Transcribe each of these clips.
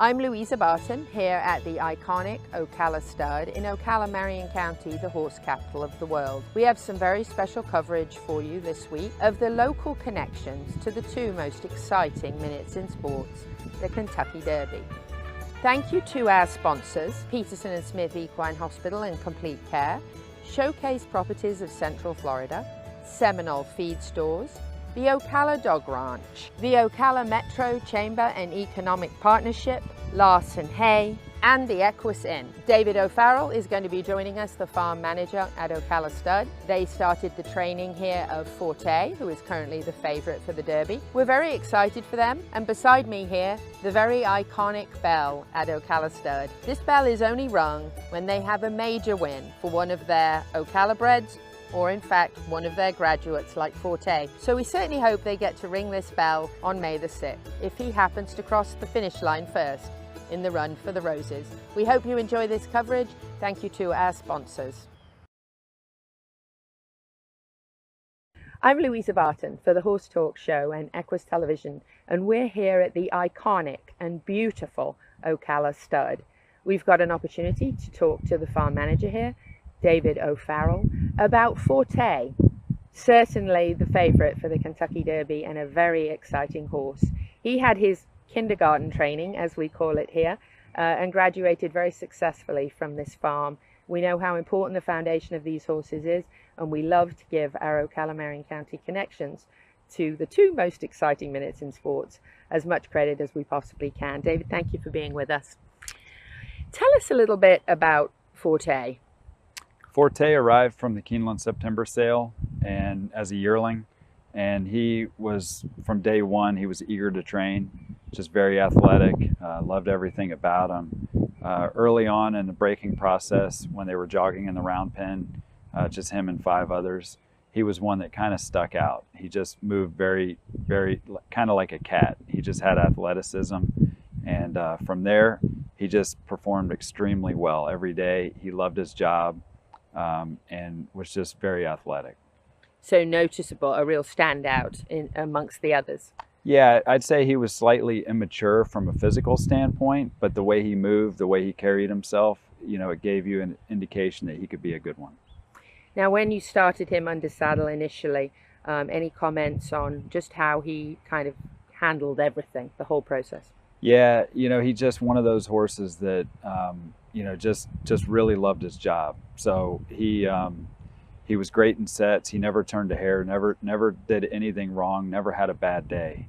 I'm Louisa Barton, here at the iconic Ocala stud in Ocala, Marion County, the horse capital of the world. We have some very special coverage for you this week of the local connections to the two most exciting minutes in sports, the Kentucky Derby. Thank you to our sponsors, Peterson & Smith Equine Hospital and Complete Care, Showcase Properties of Central Florida, Seminole Feed Stores, the Ocala Dog Ranch, the Ocala Metro Chamber and Economic Partnership, Larson Hay, and the EQUUS Inn. David O'Farrell is going to be joining us, the farm manager at Ocala Stud. They started the training here of Forte, who is currently the favourite for the Derby. We're very excited for them, and beside me here, the very iconic bell at Ocala Stud. This bell is only rung when they have a major win for one of their Ocala breds, or in fact one of their graduates like Forte. So we certainly hope they get to ring this bell on May the 6th, if he happens to cross the finish line first in the run for the roses. We hope you enjoy this coverage. Thank you to our sponsors. I'm Louisa Barton for the Horse Talk Show and EQUUS Television, and we're here at the iconic and beautiful Ocala Stud. We've got an opportunity to talk to the farm manager here, David O'Farrell, about Forte, certainly the favourite for the Kentucky Derby and a very exciting horse. He had his kindergarten training, as we call it here, and graduated very successfully from this farm. We know how important the foundation of these horses is, and we love to give our Ocala Marion County connections to the two most exciting minutes in sports as much credit as we possibly can. David, thank you for being with us. Tell us a little bit about Forte. Forte arrived from the Keeneland September sale and as a yearling, and he was, from day one, he was eager to train, just very athletic, loved everything about him. Early on in the breaking process, when they were jogging in the round pen, just him and 5 others, he was one that kind of stuck out. He just moved very, very, kind of like a cat. He just had athleticism, and from there, he just performed extremely well every day. He loved his job. And was just very athletic. So noticeable, a real standout amongst the others. Yeah, I'd say he was slightly immature from a physical standpoint, but the way he moved, the way he carried himself, you know, it gave you an indication that he could be a good one. Now, when you started him under saddle initially, any comments on just how he kind of handled everything, the whole process? Yeah, you know, he's just one of those horses that, you know, just really loved his job. So he was great in sets. He never turned a hair, never did anything wrong, never had a bad day.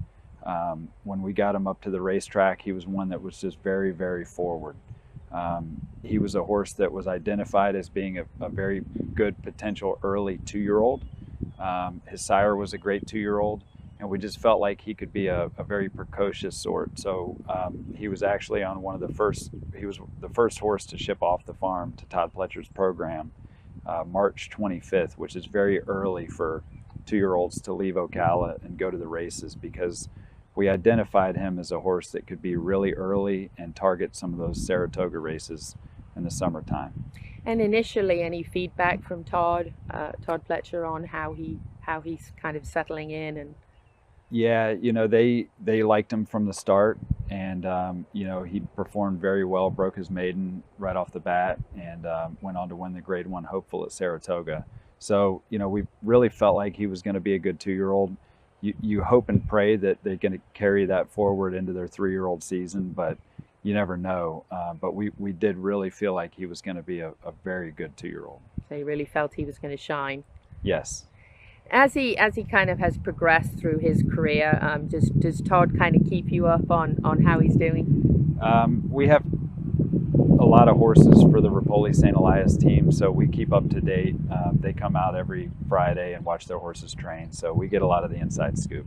When we got him up to the racetrack, he was one that was just very, very forward. He was a horse that was identified as being a very good potential early 2-year-old. His sire was a great 2-year-old. And we just felt like he could be a very precocious sort. So he was actually on one of the first, he was the first horse to ship off the farm to Todd Pletcher's program, March 25th, which is very early for 2-year-olds to leave Ocala and go to the races, because we identified him as a horse that could be really early and target some of those Saratoga races in the summertime. And initially, any feedback from Todd Pletcher on how he's kind of settling in? And yeah, you know, they liked him from the start, and you know, he performed very well, broke his maiden right off the bat, and went on to win the Grade 1 hopeful at Saratoga. So, you know, we really felt like he was going to be a good 2-year-old. You hope and pray that they're going to carry that forward into their 3-year-old season, but you never know. But we did really feel like he was going to be a very good 2-year-old. So you really felt he was going to shine? Yes. As he kind of has progressed through his career, does Todd kind of keep you up on how he's doing? We have a lot of horses for the Rapoli St. Elias team, so we keep up to date. They come out every Friday and watch their horses train, so we get a lot of the inside scoop.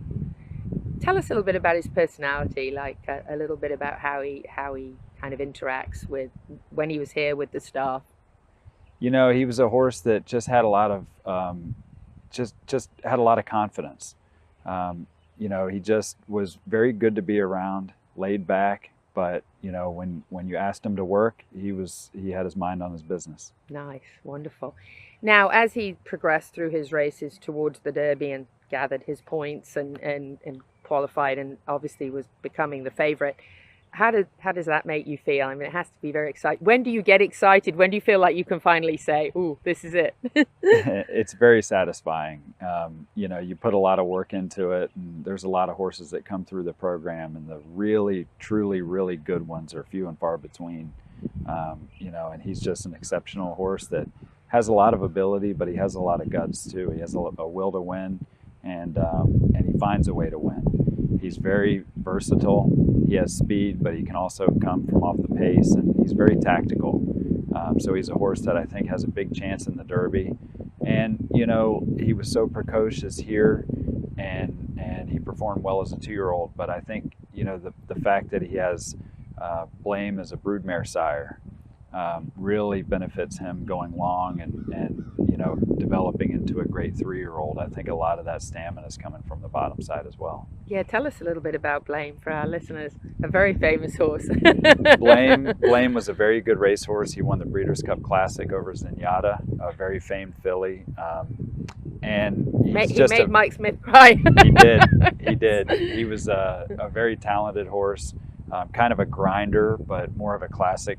Tell us a little bit about his personality, like a little bit about how he kind of interacts with, when he was here with the staff. You know, he was a horse that just had a lot of just had a lot of confidence. You know, he just was very good to be around, laid back, but you know, when you asked him to work, he had his mind on his business. Nice, wonderful. Now, as he progressed through his races towards the Derby and gathered his points and qualified and obviously was becoming the favorite, How does that make you feel? I mean, it has to be very exciting. When do you get excited? When do you feel like you can finally say, "Ooh, this is it"? It's very satisfying. You know, you put a lot of work into it, and there's a lot of horses that come through the program, and the really, truly, really good ones are few and far between. You know, and he's just an exceptional horse that has a lot of ability, but he has a lot of guts too. He has a will to win, and he finds a way to win. He's very versatile. He has speed, but he can also come from off the pace, and he's very tactical. So he's a horse that I think has a big chance in the Derby. And you know, he was so precocious here, and he performed well as a 2-year-old. But I think, you know, the fact that he has Blame as a broodmare sire really benefits him going long and you know, developing into a great 3-year-old. I think a lot of that stamina is coming from the bottom side as well. Yeah, tell us a little bit about Blame for our listeners. A very famous horse. Blame was a very good racehorse. He won the Breeders' Cup Classic over Zenyatta, a very famed filly. And he made Mike Smith cry. He did. He was a very talented horse, kind of a grinder, but more of a classic,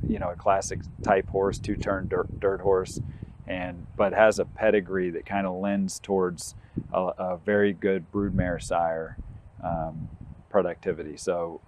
you know, a classic type horse, 2-turn dirt horse, but has a pedigree that kind of lends towards a very good broodmare sire productivity. So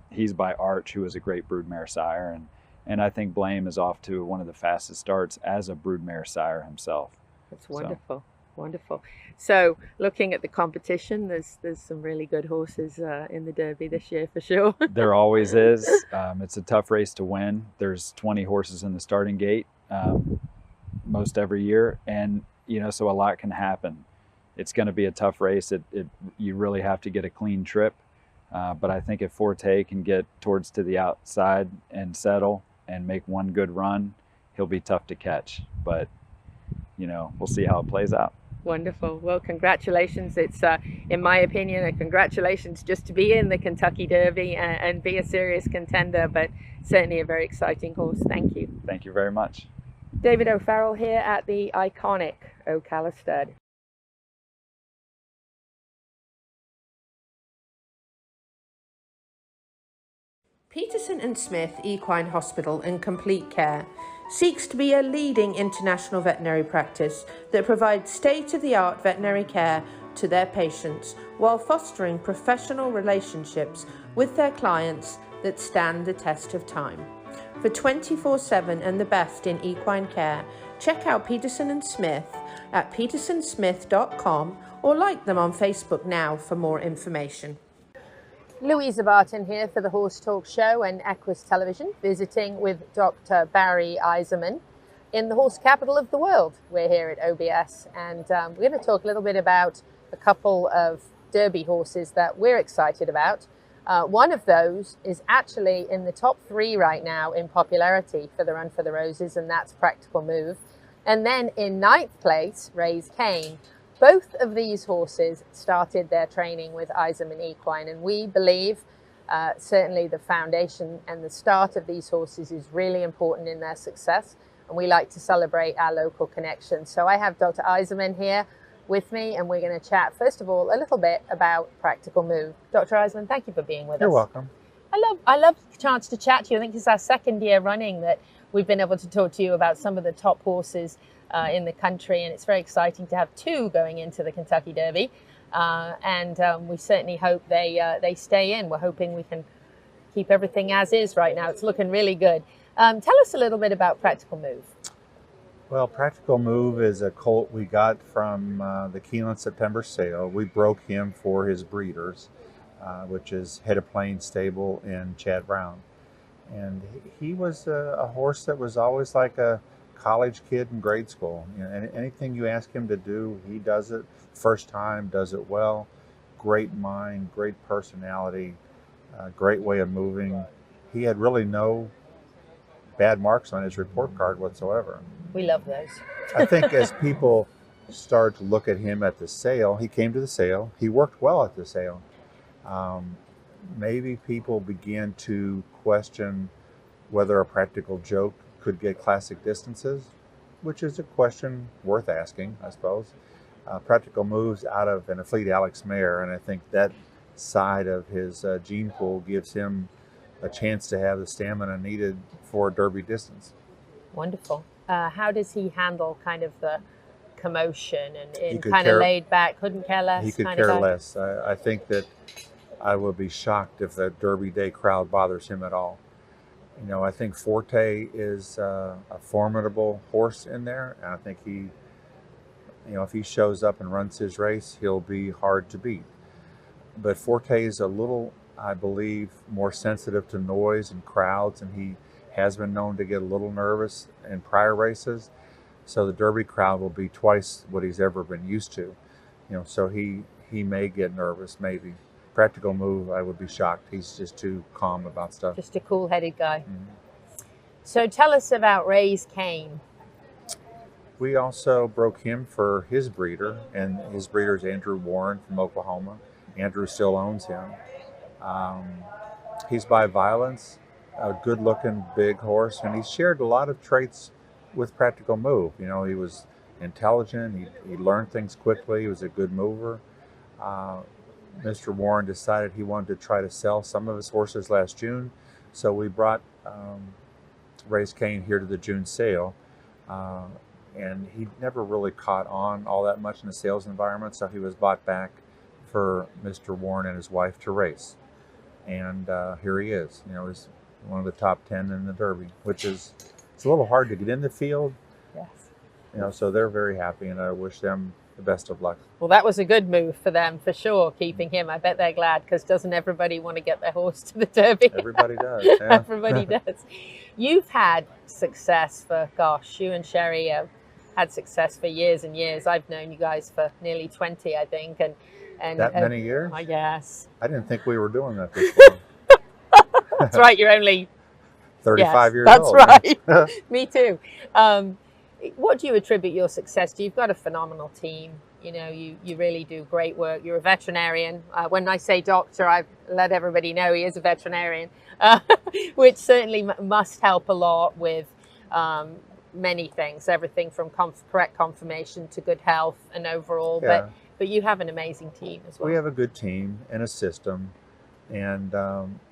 he's by Arch, who is a great broodmare sire, and I think Blame is off to one of the fastest starts as a broodmare sire himself. That's wonderful. Wonderful. So looking at the competition, there's some really good horses in the Derby this year for sure. There always is. It's a tough race to win. There's 20 horses in the starting gate most every year, and you know, so a lot can happen. It's going to be a tough race. You really have to get a clean trip, but I think if Forte can get towards to the outside and settle and make one good run, he'll be tough to catch. But you know, we'll see how it plays out. Wonderful. Well, congratulations. It's, in my opinion, a congratulations just to be in the Kentucky Derby and be a serious contender, but certainly a very exciting horse. Thank you. Thank you very much. David O'Farrell here at the iconic Ocala stud. Peterson and Smith Equine Hospital and Complete Care seeks to be a leading international veterinary practice that provides state-of-the-art veterinary care to their patients while fostering professional relationships with their clients that stand the test of time. For 24/7 and the best in equine care, check out Peterson and Smith at petersonsmith.com or like them on Facebook now for more information. Louisa Barton here for the Horse Talk Show and EQUUS Television, visiting with Dr. Barry Eiserman in the horse capital of the world. We're here at OBS, and we're going to talk a little bit about a couple of Derby horses that we're excited about. One of those is actually in the top 3 right now in popularity for the Run for the Roses, and that's Practical Move. And then in 9th place, Raise Cane. Both of these horses started their training with Eiserman Equine, and we believe certainly the foundation and the start of these horses is really important in their success, and we like to celebrate our local connections. So I have Dr. Eiserman here with me, and we're going to chat, first of all, a little bit about Practical Move. Dr. Eiserman, thank you for being with us. You're welcome. I love the chance to chat to you. I think this is our 2nd year running that we've been able to talk to you about some of the top horses in the country, and it's very exciting to have 2 going into the Kentucky Derby, and we certainly hope they stay in. We're hoping we can keep everything as is right now. It's looking really good. Tell us a little bit about Practical Move. Well, Practical Move is a colt we got from the Keeneland September sale. We broke him for his breeders, which is Head of Plains Stable in Chad Brown. And he was a horse that was always like a college kid in grade school. You know, anything you ask him to do, he does it. First time, does it well. Great mind, great personality, great way of moving. He had really no bad marks on his report card whatsoever. We love those. I think as people start to look at him at the sale, he came to the sale, he worked well at the sale. Maybe people begin to question whether a Practical Joke could get classic distances, which is a question worth asking, I suppose. Practical Moves out of an Fleet Alex mare, and I think that side of his gene pool gives him a chance to have the stamina needed for Derby distance. Wonderful. How does he handle kind of the commotion and could kind of care- laid back, couldn't care less? He could kind care of guy? less. I think that I would be shocked if the Derby Day crowd bothers him at all. You know, I think Forte is a formidable horse in there, and I think he, you know, if he shows up and runs his race, he'll be hard to beat. But Forte is a little, I believe, more sensitive to noise and crowds, and he has been known to get a little nervous in prior races. So the Derby crowd will be twice what he's ever been used to. You know, so he may get nervous, maybe. Practical Move, I would be shocked. He's just too calm about stuff. Just a cool-headed guy. Mm-hmm. So tell us about Ray's Cane. We also broke him for his breeder, and his breeder is Andrew Warren from Oklahoma. Andrew still owns him. He's by Violence, a good-looking big horse, and he shared a lot of traits with Practical Move. You know, he was intelligent, he learned things quickly, he was a good mover. Mr. Warren decided he wanted to try to sell some of his horses last June, so we brought Ray's Cane here to the June sale, and he never really caught on all that much in the sales environment, so he was bought back for Mr. Warren and his wife to race. And here he is. You know, he's one of the top 10 in the Derby, which is, it's a little hard to get in the field. Yes. You know, so they're very happy, and I wish them the best of luck. Well, that was a good move for them, for sure, keeping him. I bet they're glad, because doesn't everybody want to get their horse to the Derby? Everybody does. Yeah. Everybody does. You've had success for, gosh, you and Sherry have had success for years and years. I've known you guys for nearly 20, I think. And that many years? I guess. I didn't think we were doing that this long. That's right, you're only 35 years that's old. That's right. Me too. What do you attribute your success to? You've got a phenomenal team. You know, you really do great work. You're a veterinarian. When I say doctor, I've let everybody know he is a veterinarian, which certainly must help a lot with many things, everything from correct conformation to good health and overall. Yeah. But you have an amazing team as well. We have a good team and a system, and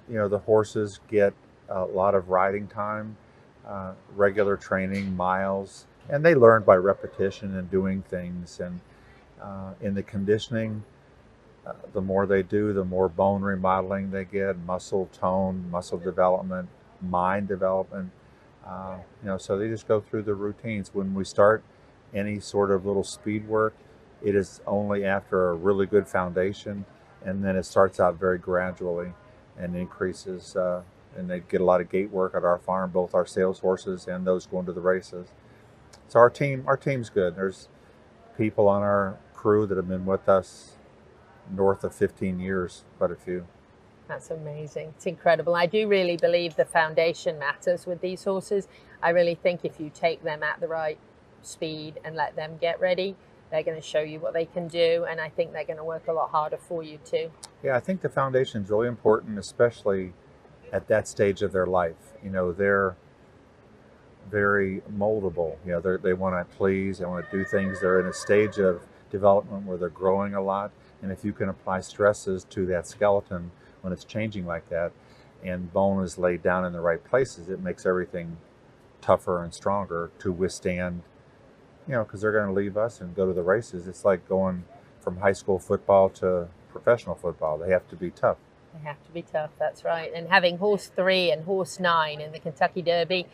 you know, the horses get a lot of riding time, regular training, miles, and they learn by repetition and doing things. And in the conditioning, the more they do, the more bone remodeling they get, muscle tone, muscle development, mind development. You know, so they just go through the routines. When we start any sort of little speed work, it is only after a really good foundation, and then it starts out very gradually and increases. And they get a lot of gate work at our farm, both our sales horses and those going to the races. So our team's good. There's people on our crew that have been with us north of 15 years, quite a few. That's amazing. It's incredible. I do really believe the foundation matters with these horses. I really think if you take them at the right speed and let them get ready, they're going to show you what they can do, and I think they're going to work a lot harder for you too. Yeah, I think the foundation is really important, especially at that stage of their life. You know, they're very moldable. You know, they want to please, they want to do things. They're in a stage of development where they're growing a lot, and if you can apply stresses to that skeleton when it's changing like that, and bone is laid down in the right places, it makes everything tougher and stronger to withstand. You know, because they're going to leave us and go to the races. It's like going from high school football to professional football. They have to be tough. They have to be tough, that's right. And having horse 3 and horse 9 in the Kentucky Derby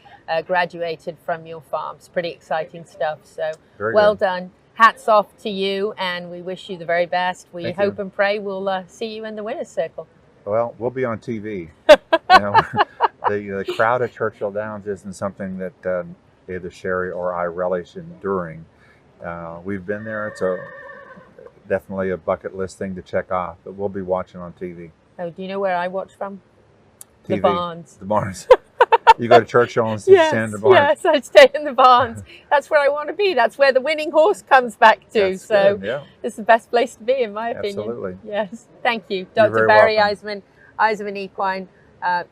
graduated from your farm. It's pretty exciting stuff. So very well good. Done. Hats off to you, and we wish you the very best. We Thank hope you. and pray we'll see you in the winner's circle. Well, we'll be on TV. You know, the crowd at Churchill Downs isn't something that either Sherry or I relish enduring. We've been there. It's definitely a bucket list thing to check off, but we'll be watching on TV. Oh, do you know where I watch from? TV. The barns. The barns. You go to Churchill and stand in the barns. Yes, I stay in the barns. That's where I want to be. That's where the winning horse comes back to. That's so good, yeah. It's the best place to be, in my opinion. Absolutely. Yes. Thank you, You're Dr. very Barry welcome. Eisman Equine.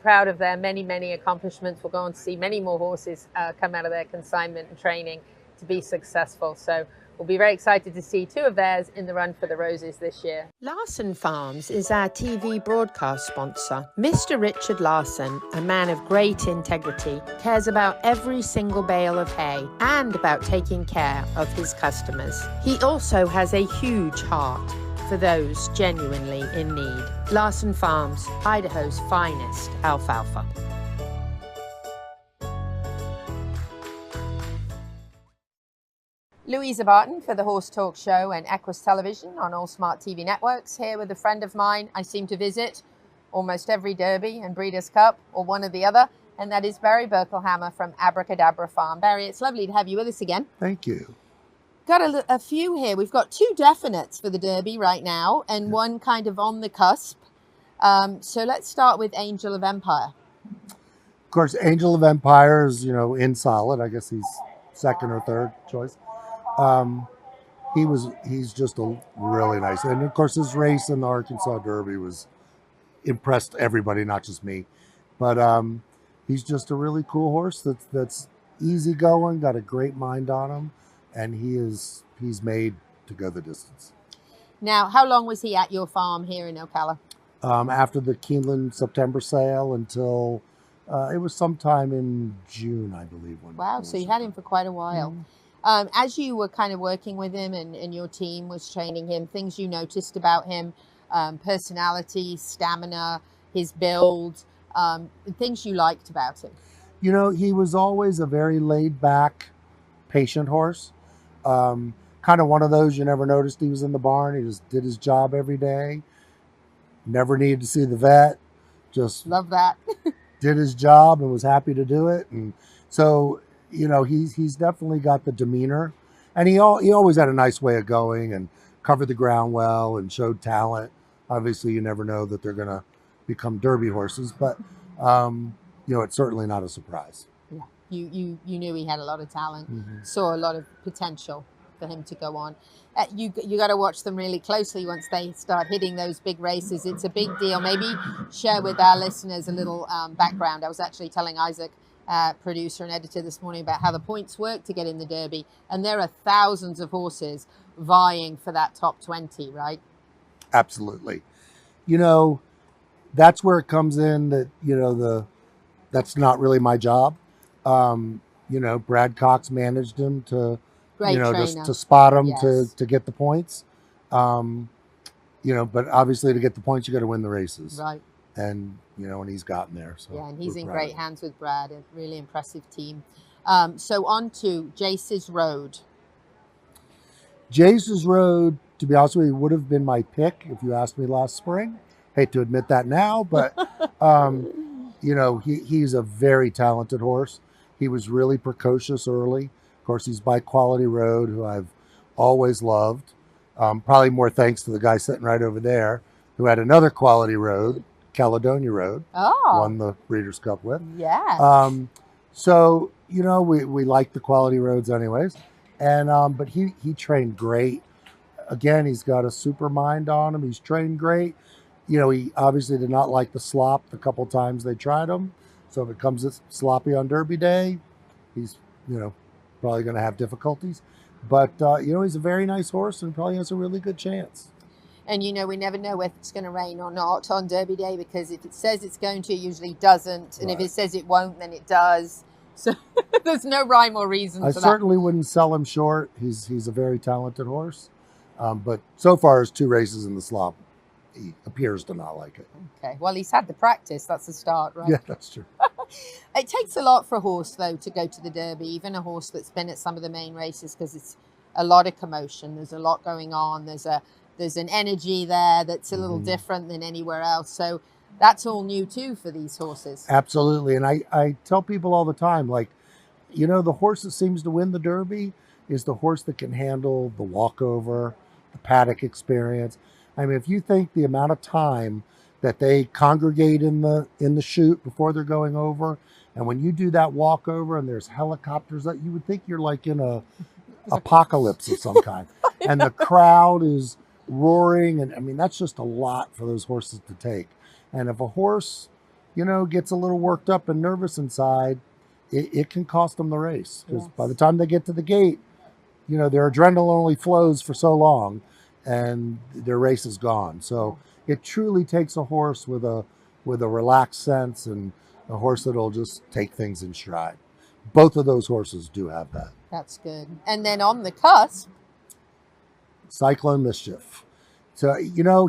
Proud of their many, many accomplishments. We'll go on to see many more horses come out of their consignment and training to be successful. So We'll be very excited to see 2 of theirs in the run for the Roses this year. Larson Farms is our TV broadcast sponsor. Mr. Richard Larson, a man of great integrity, cares about every single bale of hay and about taking care of his customers. He also has a huge heart for those genuinely in need. Larson Farms, Idaho's finest alfalfa. Louisa Barton for the Horse Talk Show and EQUUS Television on all smart TV networks, here with a friend of mine I seem to visit almost every Derby and Breeders' Cup, or one or the other, and that is Barry Berkelhammer from Abracadabra Farm. Barry, it's lovely to have you with us again. Thank you. Got a few here. We've got 2 definites for the Derby right now, and one kind of on the cusp. So let's start with Angel of Empire. Of course, Angel of Empire is, in solid. I guess he's second or third choice. He's just a really nice, and of course his race in the Arkansas Derby impressed everybody, not just me. But he's just a really cool horse that's easygoing, got a great mind on him, and he's made to go the distance. Now, how long was he at your farm here in Ocala? After the Keeneland September sale until it was sometime in June, I believe. Wow, so you had him for quite a while. Mm-hmm. As you were kind of working with him and your team was training him, things you noticed about him, personality, stamina, his build, things you liked about him? He was always a very laid back, patient horse. Kind of one of those you never noticed he was in the barn. He just did his job every day. Never needed to see the vet. Just love that. Did his job and was happy to do it. And so, he's definitely got the demeanor, and he always had a nice way of going and covered the ground well and showed talent. Obviously, you never know that they're going to become Derby horses, but it's certainly not a surprise. Yeah, you knew he had a lot of talent, mm-hmm. Saw a lot of potential for him to go on. You got to watch them really closely once they start hitting those big races. It's a big deal. Maybe share with our listeners a little background. I was actually telling Isaac, producer and editor, this morning about how the points work to get in the Derby, and there are thousands of horses vying for that top 20, right? Absolutely. That's where it comes in that that's not really my job. Brad Cox managed him to just to spot him, yes, to get the points. But obviously to get the points you got to win the races, right? And and he's gotten there. So yeah, and he's in great hands with Brad. A really impressive team. So on to Jace's Road. Jace's Road, to be honest with you, would have been my pick if you asked me last spring. Hate to admit that now, but he's a very talented horse. He was really precocious early. Of course, he's by Quality Road, who I've always loved. Probably more thanks to the guy sitting right over there, who had another Quality Road, Caledonia Road, won the Breeders' Cup with. Yeah. So, we like the Quality Roads anyways. And but he trained great. Again, he's got a super mind on him. He's trained great. He obviously did not like the slop the couple times they tried him. So if it comes sloppy on Derby Day, he's, probably going to have difficulties. But, he's a very nice horse and probably has a really good chance. And, we never know whether it's going to rain or not on Derby Day, because if it says it's going to, it usually doesn't. And right, if it says it won't, then it does. So there's no rhyme or reason for that. I certainly wouldn't sell him short. He's a very talented horse. But so far as 2 races in the slop, he appears to not like it. Okay. Well, he's had the practice. That's a start, right? Yeah, that's true. It takes a lot for a horse, though, to go to the Derby, even a horse that's been at some of the main races, because it's a lot of commotion. There's a lot going on. There's an energy there that's a little different than anywhere else. So that's all new, too, for these horses. Absolutely. And I tell people all the time, the horse that seems to win the Derby is the horse that can handle the walkover, the paddock experience. I mean, if you think the amount of time that they congregate in the chute before they're going over, and when you do that walkover and there's helicopters, that you would think you're like in a apocalypse of some kind, and the crowd is roaring, and I mean that's just a lot for those horses to take. And if a horse, gets a little worked up and nervous inside, it can cost them the race, because by the time they get to the gate, you know, their adrenaline only flows for so long, and their race is gone. So it truly takes a horse with a relaxed sense, and a horse that'll just take things in stride. Both of those horses do have that. That's good. And then on the cusp, Cyclone Mischief. So, you know,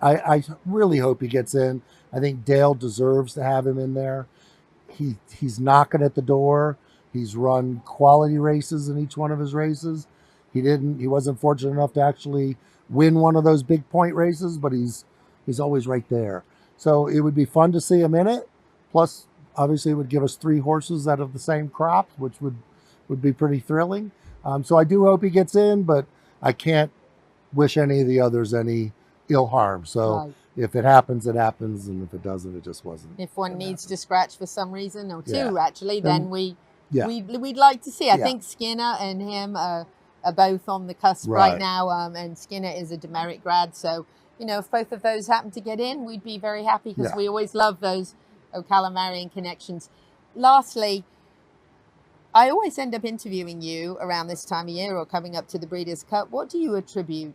I really hope he gets in. I think Dale deserves to have him in there. He's knocking at the door. He's run quality races in each one of his races. He wasn't fortunate enough to actually win one of those big point races, but he's always right there. So it would be fun to see him in it. Plus, obviously, it would give us 3 horses out of the same crop, which would be pretty thrilling. So I do hope he gets in, but I can't wish any of the others any ill harm. So right. If it happens, it happens, and if it doesn't, it just wasn't. If one needs to scratch for some reason, or 2 Yeah. actually, then we'd like to see. I Yeah. think Skinner and him are both on the cusp right now, and Skinner is a demerit grad, so you know, if both of those happen to get in, we'd be very happy, because we always love those Ocala Marion connections. Lastly, I always end up interviewing you around this time of year or coming up to the Breeders' Cup. What do you attribute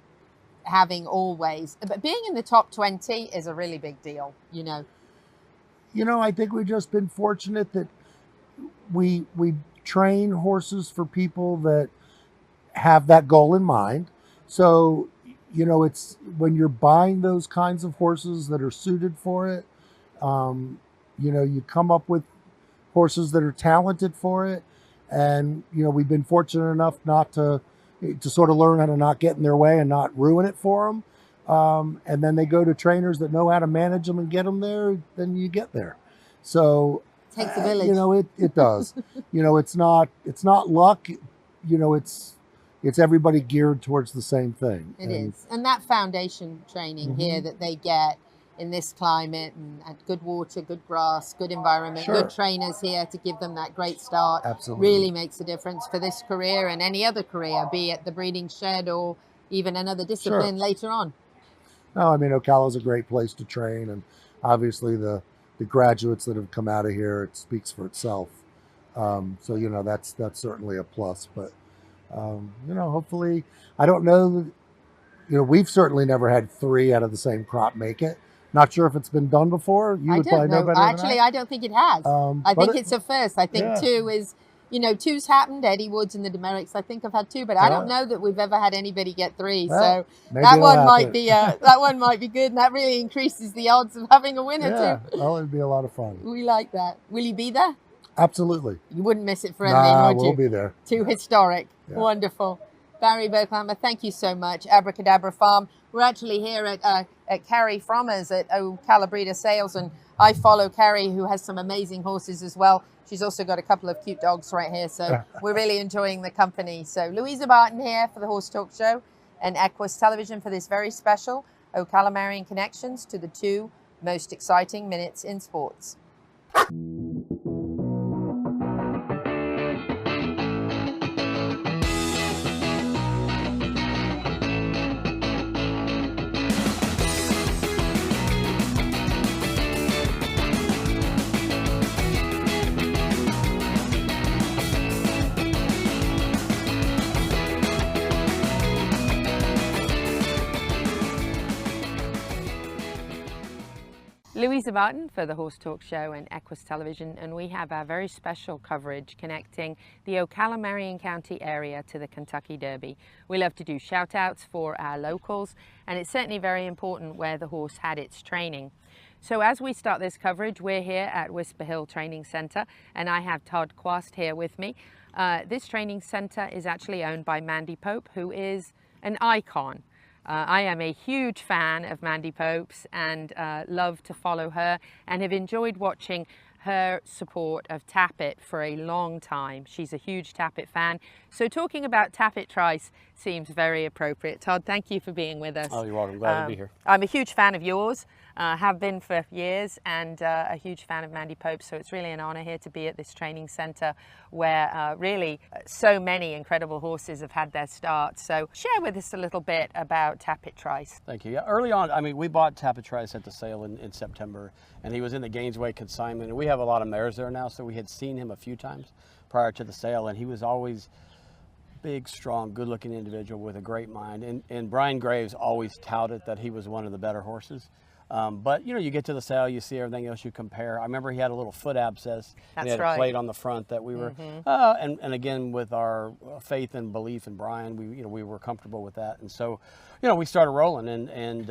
having always, but being in the top 20 is a really big deal, you know? You know, I think we've just been fortunate that we train horses for people that have that goal in mind. So, you know, it's when you're buying those kinds of horses that are suited for it, you know, you come up with horses that are talented for it. And, you know, we've been fortunate enough not to sort of learn how to not get in their way and not ruin it for them. And then they go to trainers that know how to manage them and get them there, then you get there. So takes a village. You know, it does. You know, it's not luck. You know, it's everybody geared towards the same thing. It is. And that foundation training here that they get in this climate, and at good water, good grass, good environment, good trainers here to give them that great start, really makes a difference for this career and any other career, be it the breeding shed or even another discipline later on. No, I mean, Ocala's a great place to train, and obviously the graduates that have come out of here, it speaks for itself. So, you know, that's certainly a plus. But, you know, hopefully, I don't know, you know, we've certainly never had 3 out of the same crop make it. Not sure if it's been done before. You would probably know better than Actually, I don't think it has. I think it's a first. I think 2 is, you know, 2's happened. Eddie Woods and the Demericks, I think, have had 2, but I don't know that we've ever had anybody get 3. Well, so that one might be that one might be good, and that really increases the odds of having a winner too. Well, it'd be a lot of fun. We like that. Will you be there? Absolutely. You wouldn't miss it for anything, would you? We'll be there. Too historic. Yeah. Wonderful. Barry Berkhammer, thank you so much. Abracadabra Farm. We're actually here at Carrie Frommer's at Ocala Breeder Sales, and I follow Carrie, who has some amazing horses as well. She's also got a couple of cute dogs right here, so we're really enjoying the company. So Louisa Barton here for the Horse Talk Show and EQUUS Television for this very special Ocala Marion Connections to the 2 most exciting minutes in sports. Louisa Barton for the Horse Talk Show and EQUUS Television, and we have our very special coverage connecting the Ocala Marion County area to the Kentucky Derby. We love to do shout outs for our locals, and it's certainly very important where the horse had its training. So as we start this coverage, we're here at Whisper Hill Training Center, and I have Todd Quast here with me. This training center is actually owned by Mandy Pope, who is an icon. I am a huge fan of Mandy Pope's and love to follow her, and have enjoyed watching her support of Tappet for a long time. She's a huge Tappet fan. So talking about Tappet Trice seems very appropriate. Todd, thank you for being with us. Oh, you're welcome. Glad to be here. I'm a huge fan of yours, have been for years, and a huge fan of Mandy Pope. So it's really an honor here to be at this training center where really so many incredible horses have had their start. So share with us a little bit about Tappet Trice. Thank you. Yeah, early on, I mean, we bought Tappet Trice at the sale in September, and he was in the Gainesway consignment. And we have a lot of mares there now, so we had seen him a few times prior to the sale, and he was always big, strong, good-looking individual with a great mind. And Brian Graves always touted that he was one of the better horses. But you know, you get to the sale, you see everything else, you compare. I remember he had a little foot abscess. And he had a plate on the front that we were, and again, with our faith and belief in Brian, we were comfortable with that. And so, you know, we started rolling, and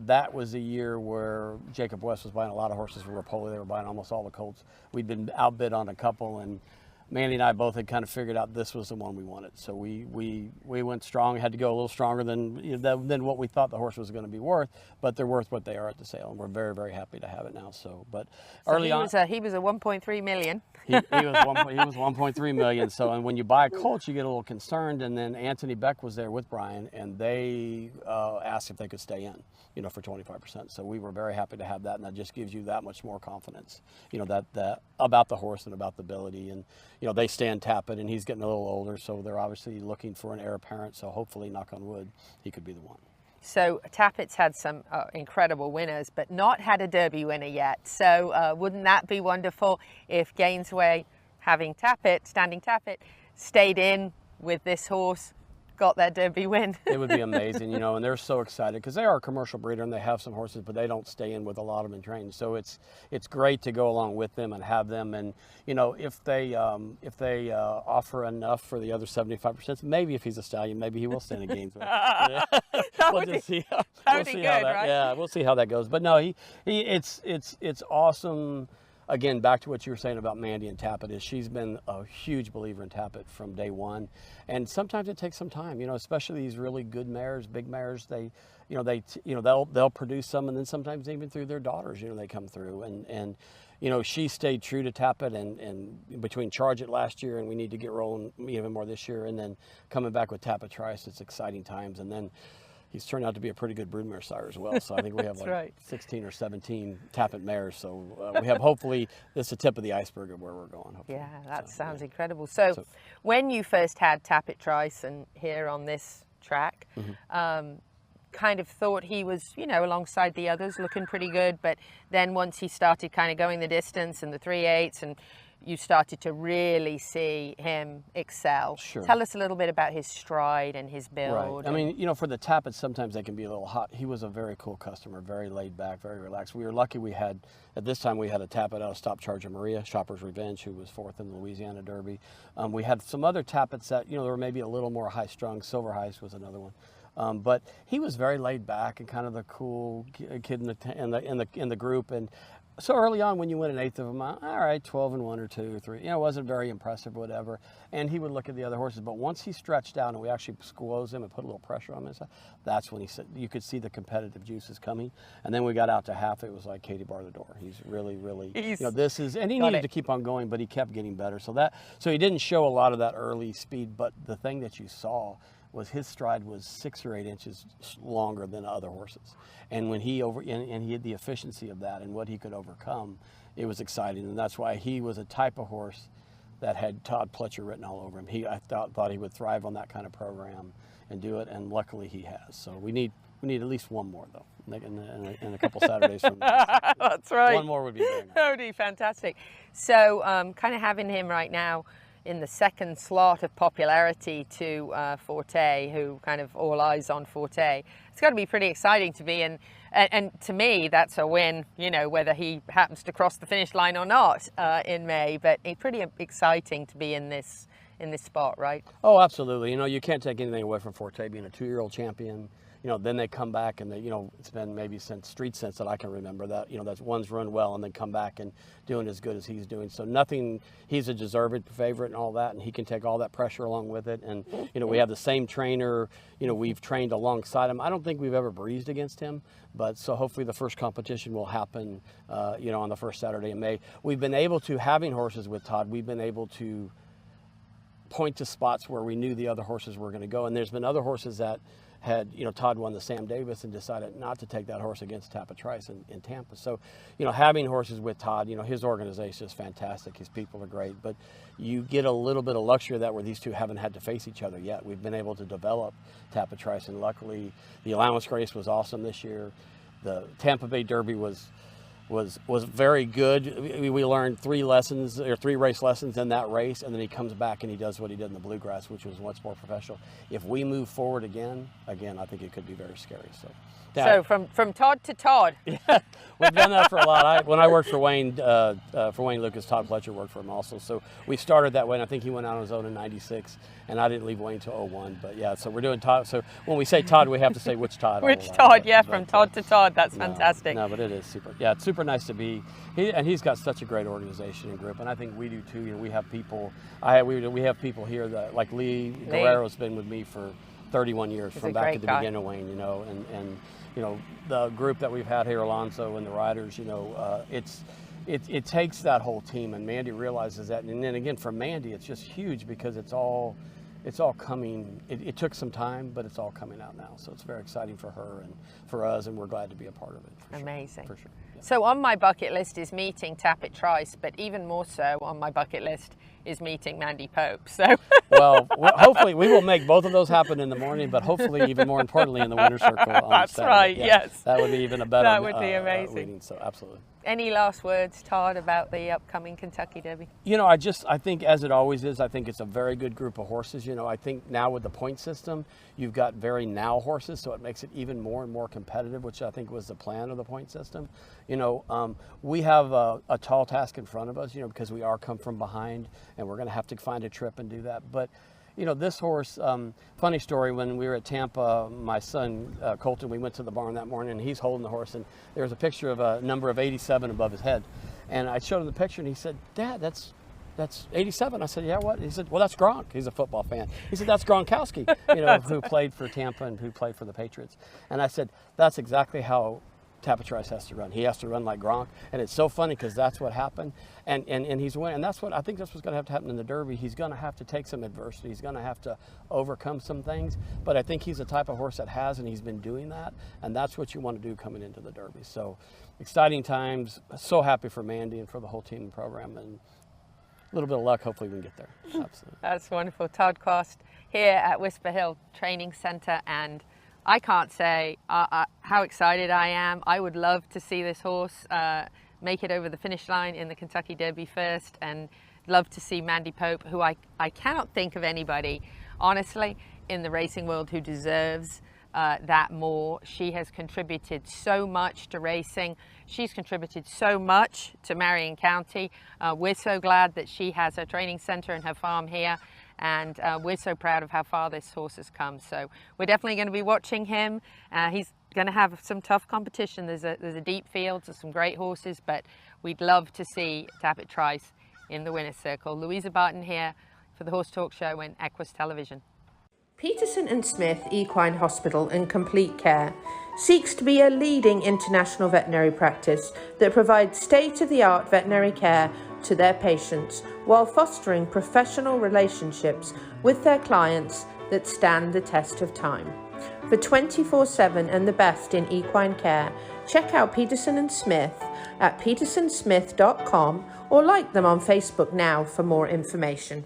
that was a year where Jacob West was buying a lot of horses for Rapoli. They were buying almost all the colts. We'd been outbid on a couple, and Mandy and I both had kind of figured out this was the one we wanted. So we went strong, had to go a little stronger than what we thought the horse was going to be worth, but they're worth what they are at the sale, and we're very, very happy to have it now. So, but early on, he was a 1.3 million. he was 1.3 million. So, and when you buy a colt, you get a little concerned. And then Anthony Beck was there with Brian, and they asked if they could stay in, you know, for 25%. So we were very happy to have that, and that just gives you that much more confidence, you know, that about the horse and about the ability. And you know, they stand Tappet, and he's getting a little older, so they're obviously looking for an heir apparent. So hopefully, knock on wood, he could be the one. So Tappet's had some incredible winners, but not had a Derby winner yet. So wouldn't that be wonderful if Gainesway, having Tappet, standing Tappet, stayed in with this horse, got that Derby win? It would be amazing, you know, and they're so excited because they are a commercial breeder and they have some horses, but they don't stay in with a lot of them in training. So it's great to go along with them and have them. And you know, if they offer enough for the other 75%, maybe if he's a stallion, maybe he will stay in the games. We'll just see how that. Right? Yeah, we'll see how that goes. But no, it's awesome. Again, back to what you were saying about Mandy and Tappet, is she's been a huge believer in Tappet from day one. And sometimes it takes some time, you know, especially these really good mares, big mares. They'll produce some, and then sometimes even through their daughters, you know, they come through. And you know, she stayed true to Tappet, and between Charge It last year and we need to get rolling even more this year, and then coming back with Tappet Trice, it's exciting times. And then he's turned out to be a pretty good broodmare sire as well. So I think we have like 16 or 17 Tappet mares. So we have, hopefully, this is the tip of the iceberg of where we're going. Hopefully. Yeah, that sounds incredible. So when you first had Tappet Trice and here on this track, kind of thought he was, you know, alongside the others, looking pretty good. But then once he started kind of going the distance and the 3/8, and you started to really see him excel. Sure. Tell us a little bit about his stride and his build. Right. I mean, you know, for the Tappets, sometimes they can be a little hot. He was a very cool customer, very laid back, very relaxed. We were lucky at this time we had a Tappet out of Stop Charger Maria, Shopper's Revenge, who was 4th in the Louisiana Derby. We had some other Tappets that, you know, they were maybe a little more high strung. Silver Heist was another one. But he was very laid back and kind of the cool kid in the group. And so early on, when you win an 1/8 of them, all right, 12-1 or 2 or 3, you know, it wasn't very impressive, whatever. And he would look at the other horses. But once he stretched out and we actually squoze him and put a little pressure on him, that's when he said you could see the competitive juices coming. And then we got out to half. It was like Katie bar the door. He's really, you know, this is, and he needed to keep on going, but he kept getting better. So he didn't show a lot of that early speed. But the thing that you saw was his stride was 6 or 8 inches longer than other horses. And when he he had the efficiency of that and what he could overcome, it was exciting. And that's why he was a type of horse that had Todd Pletcher written all over him. I thought he would thrive on that kind of program and do it, and luckily he has. So we need at least one more, though, in a couple Saturdays from now. That's right. One more would be very nice. That would be fantastic. So kind of having him right now in the second slot of popularity to Forte, who kind of all eyes on Forte. It's got to be pretty exciting to be in, and to me, that's a win, you know, whether he happens to cross the finish line or not in May, but it's pretty exciting to be in this spot, right? Oh, absolutely. You know, you can't take anything away from Forte being a 2-year-old champion. You know, then they come back and they, you know, it's been maybe since Street Sense that I can remember that, you know, that's one's run well and then come back and doing as good as he's doing. So he's a deserved favorite and all that, and he can take all that pressure along with it. And, you know, we have the same trainer, you know, we've trained alongside him. I don't think we've ever breezed against him, but so hopefully the first competition will happen, you know, on the first Saturday in May. We've been able to, having horses with Todd, we've been able to point to spots where we knew the other horses were going to go. And there's been other horses that had, you know, Todd won the Sam Davis and decided not to take that horse against Tappet Trice in Tampa. So, you know, having horses with Todd, you know, his organization is fantastic. His people are great, but you get a little bit of luxury of that where these two haven't had to face each other yet. We've been able to develop Tappet Trice, and luckily the allowance race was awesome this year. The Tampa Bay Derby was was very good. We learned 3 lessons or 3 race lessons in that race, and then he comes back and he does what he did in the Bluegrass, which was much more professional. If we move forward again, I think it could be very scary. So from Todd to Todd. Yeah, we've done that for a lot. When I worked for Wayne Lucas, Todd Fletcher worked for him also. So we started that way, and I think he went out on his own in '96, and I didn't leave Wayne till '01. But yeah, so we're doing Todd. So when we say Todd, we have to say which Todd. Which Todd? Yeah, from Todd to Todd. That's fantastic. No, but it is super. Yeah, it's super nice to be. He's got such a great organization and group, and I think we do too. You know, we have people. We have people here that like Lee Guerrero's been with me for 31 years from back at the beginning of Wayne. You know, and you know, the group that we've had here, Alonso and the riders, you know, it takes that whole team, and Mandy realizes that. And then again, for Mandy, it's just huge because it's all coming. It took some time, but it's all coming out now. So it's very exciting for her and for us, and we're glad to be a part of it. Amazing. For sure. Yeah. So on my bucket list is meeting Tappet Trice, but even more so on my bucket list is meeting Mandy Pope. So well, hopefully we will make both of those happen in the morning, but hopefully even more importantly in the winter circle on That's Saturday. right. Yeah, yes. That would be even a better. That would be amazing. Meeting, so absolutely. Any last words, Todd, about the upcoming Kentucky Derby? You know, I think as it always is, I think it's a very good group of horses. You know, I think now with the point system, you've got very now horses, so it makes it even more and more competitive, which I think was the plan of the point system. You know, we have a tall task in front of us, you know, because we are come from behind, and we're going to have to find a trip and do that. But you know, this horse, funny story, when we were at Tampa, my son, Colton, we went to the barn that morning, and he's holding the horse, and there was a picture of a number of 87 above his head. And I showed him the picture, and he said, "Dad, that's 87. I said, "Yeah, what?" He said, "Well, that's Gronk." He's a football fan. He said, "That's Gronkowski, you know, who played for Tampa and who played for the Patriots." And I said, "That's exactly how Tappet Trice has to run. He has to run like Gronk." And it's so funny because that's what happened. And he's winning. And that's what I think that's what's going to have to happen in the Derby. He's going to have to take some adversity. He's going to have to overcome some things. But I think he's the type of horse that has, and he's been doing that. And that's what you want to do coming into the Derby. So exciting times. So happy for Mandy and for the whole team and program. And a little bit of luck. Hopefully we can get there. Absolutely. That's wonderful. Todd Quast here at Whisper Hill Training Center, and I can't say how excited I am. I would love to see this horse make it over the finish line in the Kentucky Derby first, and love to see Mandy Pope, who I cannot think of anybody, honestly, in the racing world who deserves that more. She has contributed so much to racing. She's contributed so much to Marion County. We're so glad that she has her training center and her farm here. And we're so proud of how far this horse has come. So we're definitely going to be watching him. He's going to have some tough competition. There's a deep field, there's some great horses, but we'd love to see Tappet Trice in the winner's circle. Louisa Barton here for the Horse Talk Show and EQUUS Television. Peterson & Smith Equine Hospital and Complete Care seeks to be a leading international veterinary practice that provides state-of-the-art veterinary care to their patients while fostering professional relationships with their clients that stand the test of time. For 24/7 and the best in equine care, check out Peterson & Smith at petersonsmith.com or like them on Facebook now for more information.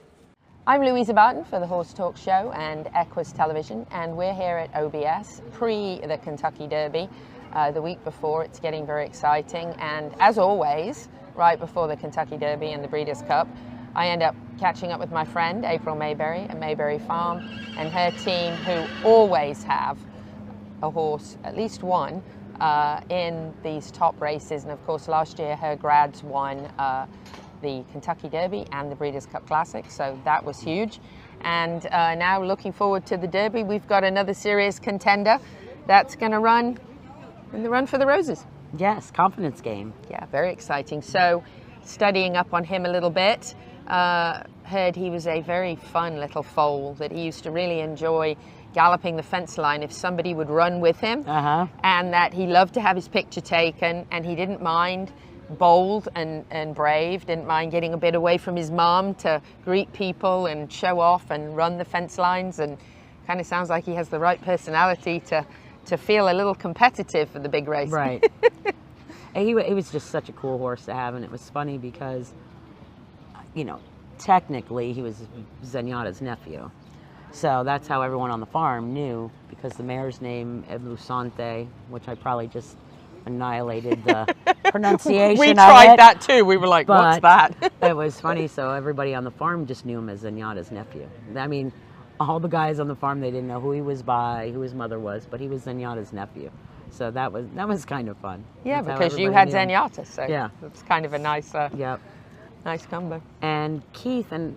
I'm Louisa Barton for the Horse Talk Show and EQUUS Television, and we're here at OBS pre the Kentucky Derby. The week before, it's getting very exciting, and as always, right before the Kentucky Derby and the Breeders' Cup, I end up catching up with my friend April Mayberry at Mayberry Farm and her team, who always have a horse, at least one, in these top races. And of course, last year her grads won the Kentucky Derby and the Breeders' Cup Classic, so that was huge. And now looking forward to the Derby, we've got another serious contender that's going to run in the Run for the Roses. Yes, confidence game. Yeah, very exciting. So studying up on him a little bit, heard he was a very fun little foal, that he used to really enjoy galloping the fence line if somebody would run with him, and that he loved to have his picture taken, and he didn't mind, bold and brave, didn't mind getting a bit away from his mom to greet people and show off and run the fence lines, and kind of sounds like he has the right personality to feel a little competitive for the big race. Right. He was just such a cool horse to have, and it was funny because, you know, technically he was Zenyatta's nephew. So that's how everyone on the farm knew, because the mare's name, Eblusante, which I probably just annihilated the pronunciation We of tried it. that too. We were like, what's But that? it was funny. So everybody on the farm just knew him as Zenyatta's nephew. I mean, all the guys on the farm, they didn't know who he was by, who his mother was, but he was Zenyatta's nephew. So that was kind of fun. Yeah, That's how because you everybody had knew him. Zenyatta, so Yeah. it's kind of a nice, Yep. nice combo. And Keith, and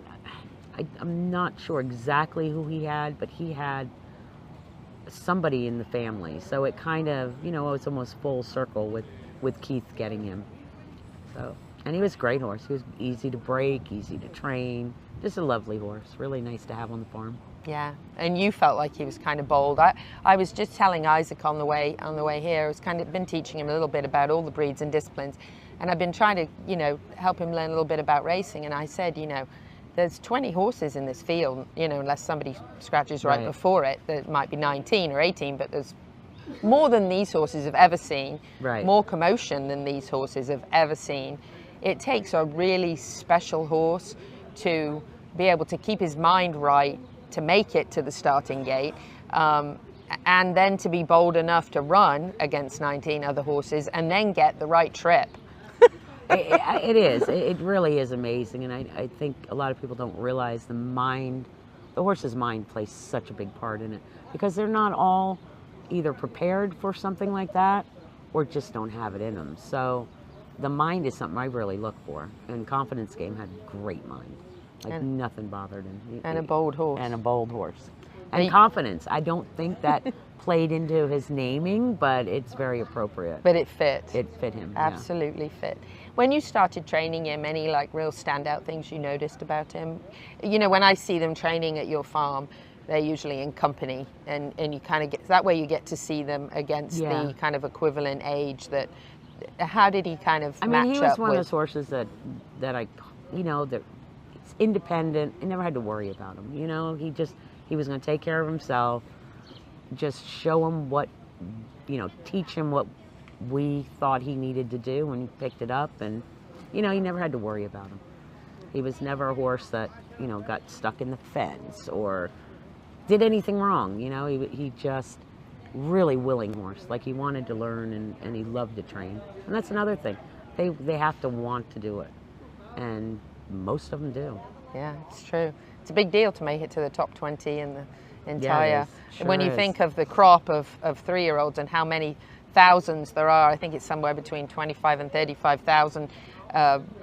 I'm not sure exactly who he had, but he had somebody in the family. So it kind of, you know, it's almost full circle with Keith getting him. So, and he was a great horse. He was easy to break, easy to train. Just a lovely horse. Really nice to have on the farm. Yeah, and you felt like he was kind of bold. I was just telling Isaac on the way here. I was kind of been teaching him a little bit about all the breeds and disciplines, and I've been trying to, you know, help him learn a little bit about racing. And I said, you know, there's 20 horses in this field, you know, unless somebody scratches right before it. There might be 19 or 18, but there's more than these horses have ever seen. Right. More commotion than these horses have ever seen. It takes a really special horse to be able to keep his mind right, to make it to the starting gate, and then to be bold enough to run against 19 other horses and then get the right trip. It is. It really is amazing. And I think a lot of people don't realize the horse's mind plays such a big part in it, because they're not all either prepared for something like that or just don't have it in them. So the mind is something I really look for. And Confidence Game had a great mind. Like nothing bothered him. And a bold horse. And a bold horse. And confidence. I don't think that played into his naming, but it's very appropriate. But it fit. It fit him. Absolutely fit. When you started training him, any like real standout things you noticed about him? You know, when I see them training at your farm, they're usually in company, and you kind of get, that way you get to see them against the kind of equivalent age that, how did he kind of match up with? I mean, he was one of those horses that I, you know, that it's independent. I never had to worry about him. You know, he was going to take care of himself, just show him what, you know, teach him what we thought he needed to do when he picked it up. And, you know, he never had to worry about him. He was never a horse that, you know, got stuck in the fence or did anything wrong. You know, he just really willing horse. Like, he wanted to learn and he loved to train. And that's another thing. They have to want to do it. And most of them do. Yeah, it's true. It's a big deal to make it to the top 20 in the entire. Sure when you think of the crop of 3-year-olds and how many thousands there are, I think it's somewhere between 25 and 35,000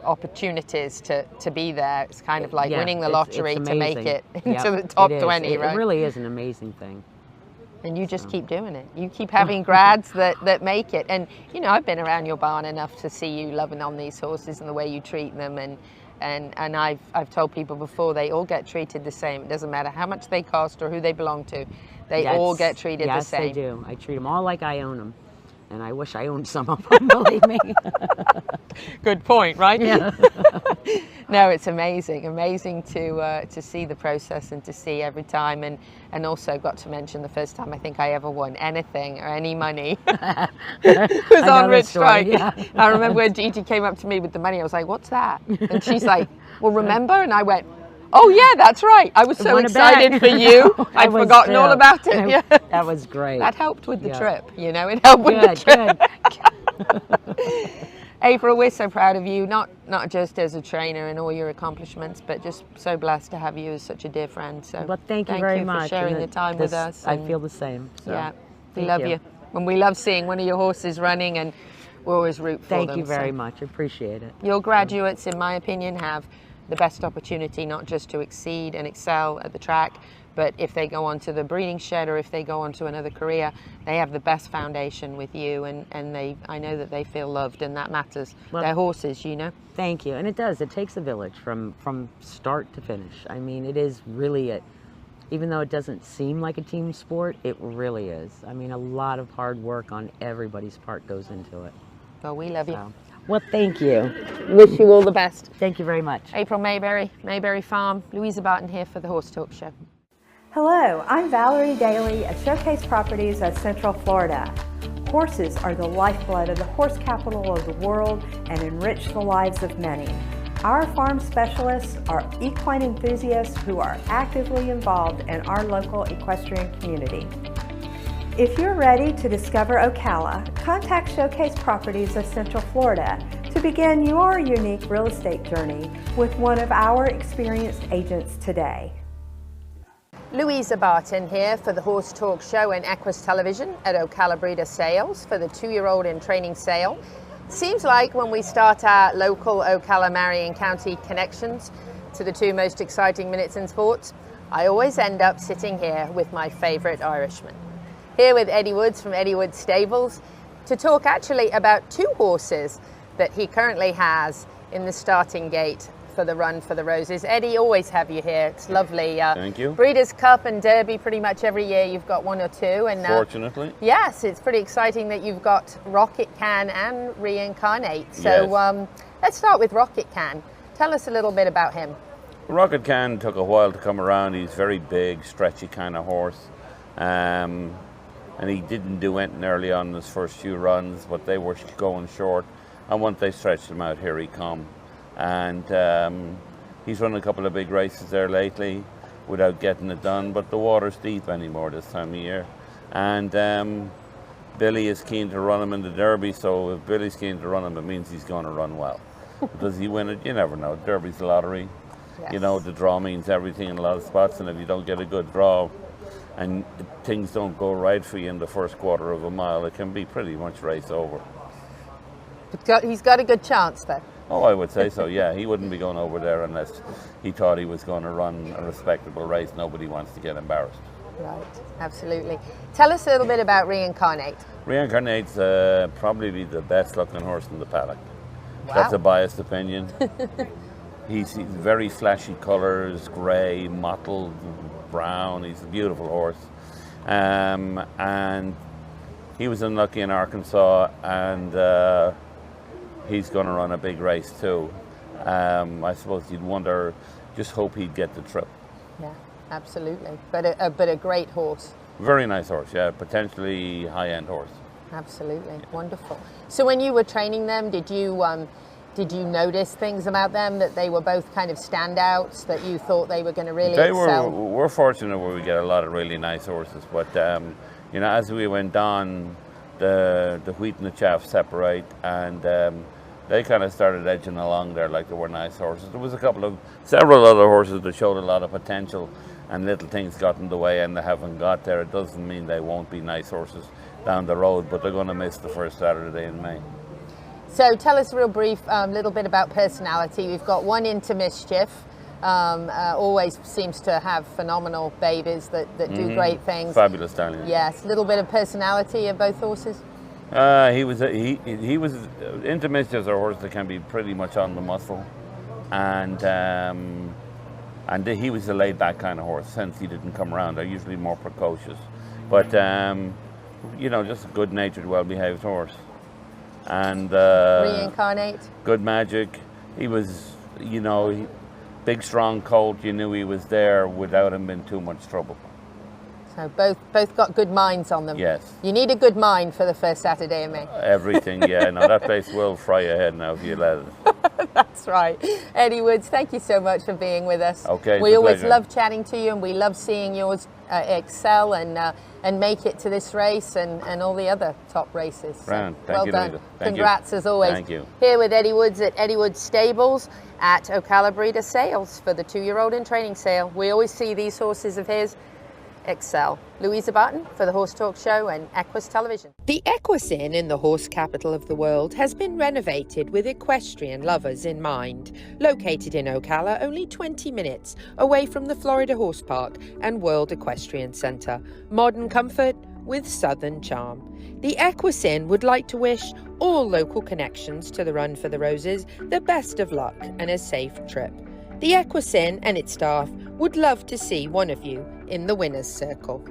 opportunities to be there. It's kind of like winning the lottery to make it into the top 20, right? It really is an amazing thing. And you just keep doing it. You keep having grads that make it. And, you know, I've been around your barn enough to see you loving on these horses and the way you treat them. And I've told people before, they all get treated the same. It doesn't matter how much they cost or who they belong to. They all get treated the same. Yes, they do. I treat them all like I own them. And I wish I owned some of them, believe me. Good point, right? Yeah. No, it's amazing to see the process and to see every time, and also got to mention the first time I think I ever won anything or any money was on Rich Strike. Yeah. I remember when Gigi came up to me with the money, I was like, "What's that?" And she's like, "Well, remember?" And I went, "Oh yeah, that's right. I was so excited for you. I'd forgotten all about it." Yeah. That was great. That helped with the trip, you know. It helped with the trip. Good. April, we're so proud of you, not just as a trainer and all your accomplishments, but just so blessed to have you as such a dear friend. So well, thank you very much for sharing the time with us. I feel the same. So. Yeah, we love you. And we love seeing one of your horses running, and we'll always root for them. Thank you very much. I appreciate it. Your graduates, in my opinion, have the best opportunity not just to exceed and excel at the track, but if they go on to the breeding shed or if they go on to another career, they have the best foundation with you, and I know that they feel loved, and that matters. Well, they're horses, you know. Thank you. And it does. It takes a village from start to finish. I mean, it is really even though it doesn't seem like a team sport, it really is. I mean, a lot of hard work on everybody's part goes into it. Well, we love you. Well, thank you. Wish you all the best. Thank you very much. April Mayberry, Mayberry Farm, Louisa Barton here for the Horse Talk Show. Hello, I'm Valerie Daly at Showcase Properties of Central Florida. Horses are the lifeblood of the horse capital of the world and enrich the lives of many. Our farm specialists are equine enthusiasts who are actively involved in our local equestrian community. If you're ready to discover Ocala, contact Showcase Properties of Central Florida to begin your unique real estate journey with one of our experienced agents today. Louisa Barton here for the Horse Talk Show and EQUUS Television at Ocala Breeder Sales for the 2-year-old in training sale. Seems like when we start our local Ocala Marion County connections to the 2 most exciting minutes in sports, I always end up sitting here with my favorite Irishman. Here with Eddie Woods from Eddie Woods Stables to talk actually about 2 horses that he currently has in the starting gate for the Run for the Roses. Eddie, always have you here. It's lovely. Thank you. Breeders' Cup and Derby, pretty much every year you've got 1 or 2. And fortunately. Yes, it's pretty exciting that you've got Rocket Can and Reincarnate. So yes. Let's start with Rocket Can. Tell us a little bit about him. Rocket Can took a while to come around. He's very big, stretchy kind of horse. And he didn't do anything early on in his first few runs, but they were going short. And once they stretched him out, here he come. And he's run a couple of big races there lately without getting it done, but the water's deep anymore this time of year. And Billy is keen to run him in the Derby, so if Billy's keen to run him, it means he's going to run well. Does he win it? You never know. Derby's a lottery. Yes. You know, the draw means everything in a lot of spots, and if you don't get a good draw and things don't go right for you in the first quarter of a mile, it can be pretty much race over. He's got a good chance though. Oh, I would say so, yeah. He wouldn't be going over there unless he thought he was going to run a respectable race. Nobody wants to get embarrassed. Right, absolutely. Tell us a little bit about Reincarnate. Reincarnate's probably the best looking horse in the paddock. Wow. That's a biased opinion. He's very flashy colours, grey, mottled, brown. He's a beautiful horse. And he was unlucky in Arkansas, and he's going to run a big race too. I suppose you'd wonder, just hope he'd get the trip. Yeah, absolutely. But a great horse. Very nice horse, yeah. Potentially high-end horse. Absolutely, wonderful. So when you were training them, did you notice things about them that they were both kind of standouts that you thought they were going to really excel? We're fortunate where we get a lot of really nice horses, but you know, as we went on, the wheat and the chaff separate, and they kind of started edging along there like they were nice horses. There was several other horses that showed a lot of potential, and little things got in the way and they haven't got there. It doesn't mean they won't be nice horses down the road, but they're going to miss the first Saturday in May. So tell us a real brief little bit about personality. We've got one into Mischief. Always seems to have phenomenal babies that do great things. Fabulous stallion. Yes, a little bit of personality of both horses. He was into Mischief's a horse that can be pretty much on the muscle, and he was a laid-back kind of horse. Since he didn't come around, they're usually more precocious, but you know, just a good-natured, well-behaved horse. And Reincarnate. Good magic. He was, you know, big, strong colt. You knew he was there without him in too much trouble. So both got good minds on them. Yes. You need a good mind for the first Saturday in May. Everything, yeah. No, that place will fry your head now if you let it. That's right. Eddie Woods, thank you so much for being with us. Okay, we always pleasure. love chatting to you, and we love seeing yours excel and make it to this race and all the other top races. So, Thank well you, done. Louisa. Thank Congrats you. as always. Thank you. Here with Eddie Woods at Eddie Woods Stables at Ocala Breeder Sales for the 2-year-old in training sale. We always see these horses of his excel. Louisa Barton for the Horse Talk Show and EQUUS Television. The EQUUS Inn in the horse capital of the world has been renovated with equestrian lovers in mind. Located in Ocala, only 20 minutes away from the Florida Horse Park and World Equestrian Center. Modern comfort with southern charm. The EQUUS Inn would like to wish all local connections to the Run for the Roses the best of luck and a safe trip. The EQUUS Inn and its staff would love to see one of you in the winner's circle.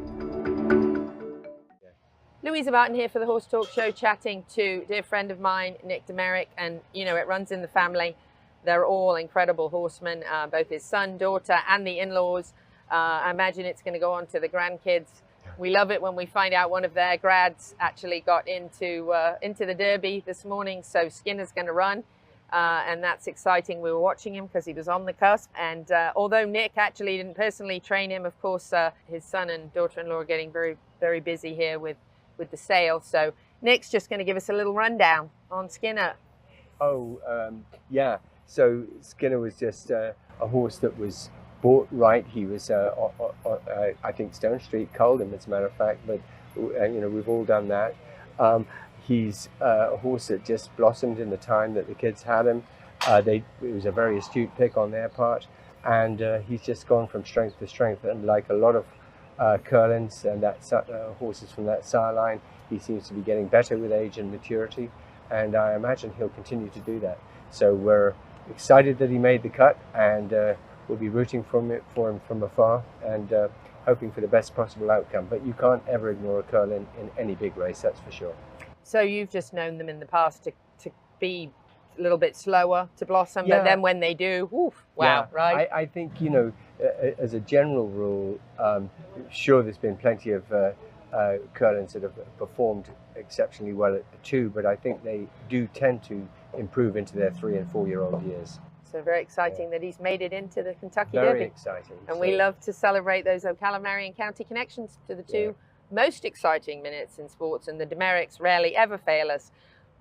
Louisa Barton here for the Horse Talk Show, chatting to a dear friend of mine, Nick Demerick, and you know, it runs in the family. They're all incredible horsemen, both his son, daughter, and the in-laws. I imagine it's going to go on to the grandkids. We love it when we find out one of their grads actually got into the Derby this morning, so Skinner's going to run. and that's exciting. We were watching him because he was on the cusp, and although Nick actually didn't personally train him, of course, his son and daughter-in-law are getting very, very busy here with the sale. So Nick's just going to give us a little rundown on Skinner. Oh, yeah. So Skinner was just a horse that was bought right. He was, I think, Stone Street culled him, as a matter of fact, but you know, we've all done that. He's a horse that just blossomed in the time that the kids had him. It was a very astute pick on their part, and he's just gone from strength to strength. And like a lot of Curlins and horses from that sire line, he seems to be getting better with age and maturity, and I imagine he'll continue to do that. So we're excited that he made the cut, and we'll be rooting for him from afar, and hoping for the best possible outcome. But you can't ever ignore a Curlin in any big race, that's for sure. So you've just known them in the past to be a little bit slower to blossom, Yeah. but then when they do, woof, wow, Yeah. right? I think, you know, as a general rule, sure, there's been plenty of Curlins that have performed exceptionally well at 2, but I think they do tend to improve into their 3- and 4-year-old years. So very exciting that he's made it into the Kentucky Very Derby. exciting. And we love to celebrate those Ocala Marion County connections to the two most exciting minutes in sports, and the Demericks rarely ever fail us,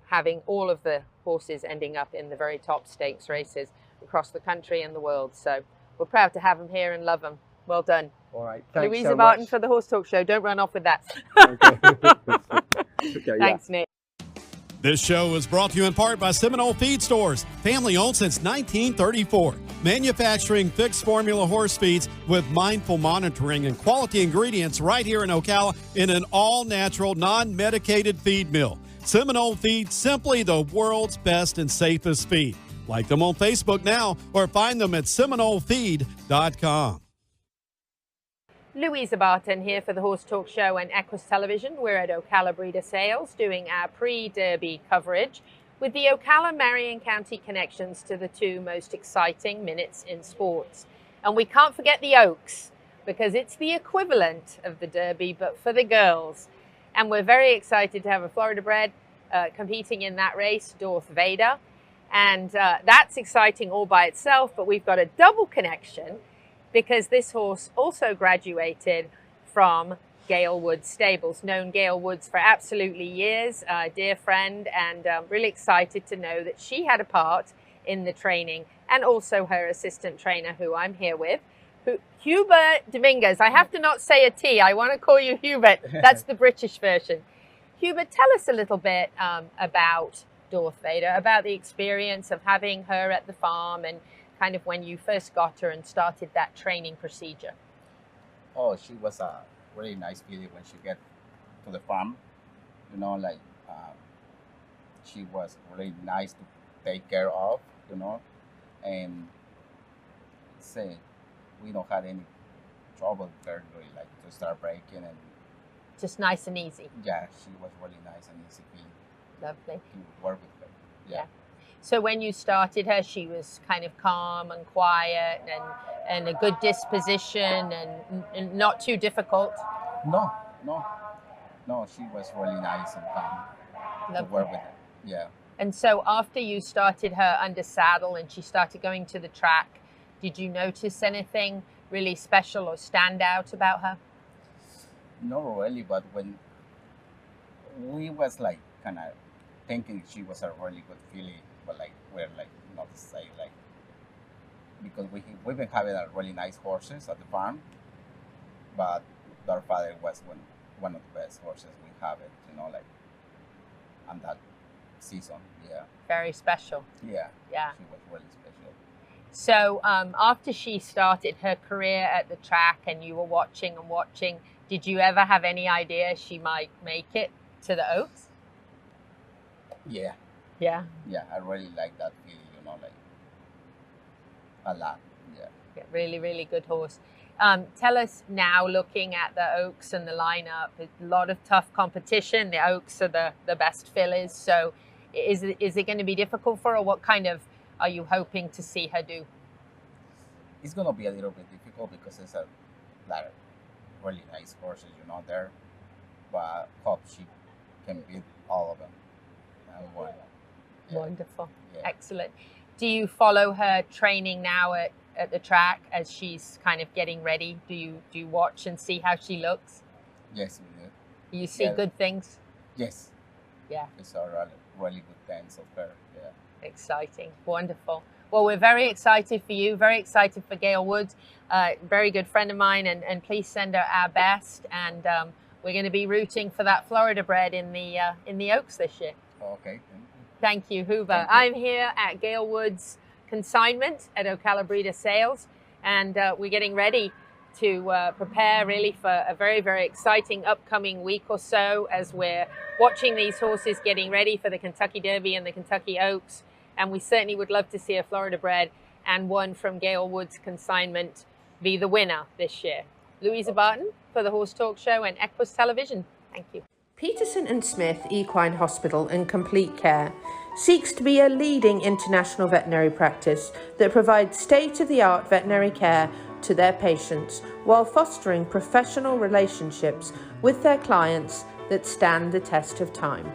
having all of the horses ending up in the very top stakes races across the country and the world. So we're proud to have them here and love them. Well done. All right. Thanks Louisa so Barton much. for the Horse Talk Show. Don't run off with that. Okay, Thanks, Nick. This show is brought to you in part by Seminole Feed Stores, family owned since 1934. Manufacturing fixed formula horse feeds with mindful monitoring and quality ingredients right here in Ocala in an all-natural, non-medicated feed mill. Seminole Feed, simply the world's best and safest feed. Like them on Facebook now or find them at SeminoleFeed.com. Louisa Barton here for the Horse Talk Show and EQUUS Television. We're at Ocala Breeder Sales doing our pre-Derby coverage with the Ocala Marion County connections to the two most exciting minutes in sports. And we can't forget the Oaks, because it's the equivalent of the Derby, but for the girls. And we're very excited to have a Florida bred competing in that race, Darth Vader. And that's exciting all by itself, but we've got a double connection because this horse also graduated from Gail Woods Stables. Known Gail Woods for absolutely years, a dear friend, and really excited to know that she had a part in the training, and also her assistant trainer, who I'm here with, Hubert Dominguez. I have to not say a T. I want to call you Hubert. That's the British version. Hubert, tell us a little bit about Darth Vader, about the experience of having her at the farm and kind of when you first got her and started that training procedure. Oh, she was a really nice beauty when she get to the farm. You know, like she was really nice to take care of, you know, and say we don't have any trouble with her, really, like to start breaking, and just nice and easy. Yeah, she was really nice and easy Lovely. to work with her. Yeah. So when you started her, she was kind of calm and quiet and a good disposition and not too difficult? No, she was really nice and calm to work with her. Yeah. And so after you started her under saddle and she started going to the track, did you notice anything really special or stand out about her? Not really, but when we was like kind of thinking she was a really good filly, but like we're like not to say like, because we've been having a really nice horses at the farm, but our father was one of the best horses we have it, you know, like on that season. Yeah. Very special. Yeah. Yeah. She was really special. So after she started her career at the track and you were watching, did you ever have any idea she might make it to the Oaks? Yeah. Yeah. Yeah, I really like that feeling, you know, like a lot. Yeah. Really, really good horse. Tell us now, looking at the Oaks and the lineup, a lot of tough competition. The Oaks are the best fillies. So is it going to be difficult for her? What kind of are you hoping to see her do? It's going to be a little bit difficult because it's a lot of really nice horses, you know, there. But hope she can beat all of them. Yeah. Wonderful. Yeah. Excellent. Do you follow her training now at the track as she's kind of getting ready? Do you watch and see how she looks? Yes, we do. You see Yeah. good things? Yes. Yeah. It's a really good dance of her. Yeah. Exciting. Wonderful. Well, we're very excited for you, very excited for Gail Woods, very good friend of mine, and please send her our best. And we're going to be rooting for that Florida bred in the Oaks this year. Okay. Thank you, Hoover. Thank you. I'm here at Gail Woods consignment at Ocala Breeder Sales, and we're getting ready to prepare really for a very, very exciting upcoming week or so as we're watching these horses getting ready for the Kentucky Derby and the Kentucky Oaks. And we certainly would love to see a Florida bred and one from Gail Woods consignment be the winner this year. Louisa Barton for the Horse Talk Show and EQUUS Television. Thank you. Peterson & Smith Equine Hospital and Complete Care seeks to be a leading international veterinary practice that provides state-of-the-art veterinary care to their patients while fostering professional relationships with their clients that stand the test of time.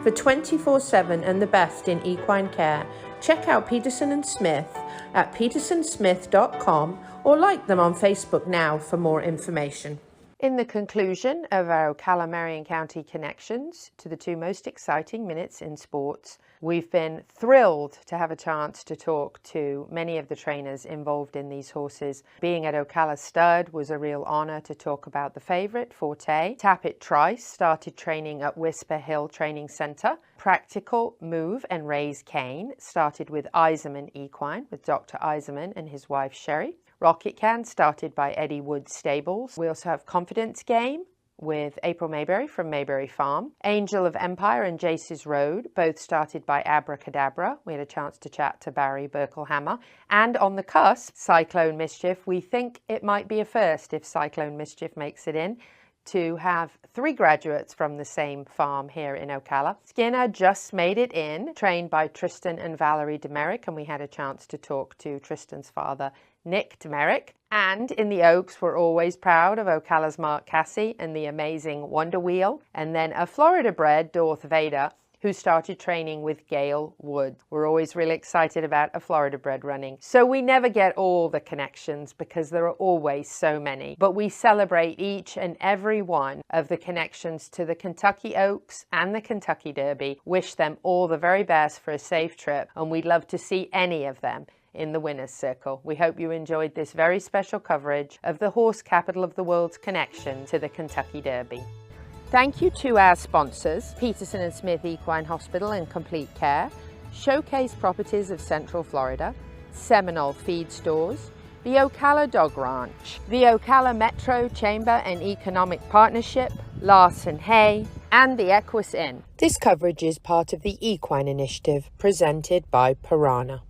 For 24/7 and the best in equine care, check out Peterson & Smith at petersonsmith.com or like them on Facebook now for more information. In the conclusion of our Ocala Marion County connections to the two most exciting minutes in sports, we've been thrilled to have a chance to talk to many of the trainers involved in these horses. Being at Ocala Stud was a real honor to talk about the favorite, Forte. Tappet Trice started training at Whisper Hill Training Center. Practical Move and Raise Cane started with Eiserman Equine with Dr. Eiserman and his wife Sherry. Rocket Can started by Eddie Wood Stables. We also have Confidence Game with April Mayberry from Mayberry Farm. Angel of Empire and Jace's Road, both started by Abracadabra. We had a chance to chat to Barry Berkelhammer. And on the cusp, Cyclone Mischief. We think it might be a first if Cyclone Mischief makes it in, to have 3 graduates from the same farm here in Ocala. Skinner just made it in, trained by Tristan and Valerie Demerick, and we had a chance to talk to Tristan's father, Nick Demerick. And in the Oaks, we're always proud of Ocala's Mark Cassie and the amazing Wonder Wheel, and then a Florida bred, Dorth Vader, who started training with Gail Wood. We're always really excited about a Florida bred running. So we never get all the connections because there are always so many, but we celebrate each and every one of the connections to the Kentucky Oaks and the Kentucky Derby. Wish them all the very best for a safe trip, and we'd love to see any of them in the winner's circle. We hope you enjoyed this very special coverage of the horse capital of the world's connection to the Kentucky Derby. Thank you to our sponsors, Peterson & Smith Equine Hospital and Complete Care, Showcase Properties of Central Florida, Seminole Feed Stores, the Ocala Dog Ranch, the Ocala Metro Chamber and Economic Partnership, Larson Hay, and the EQUUS Inn. This coverage is part of the Equine Initiative presented by Piranha.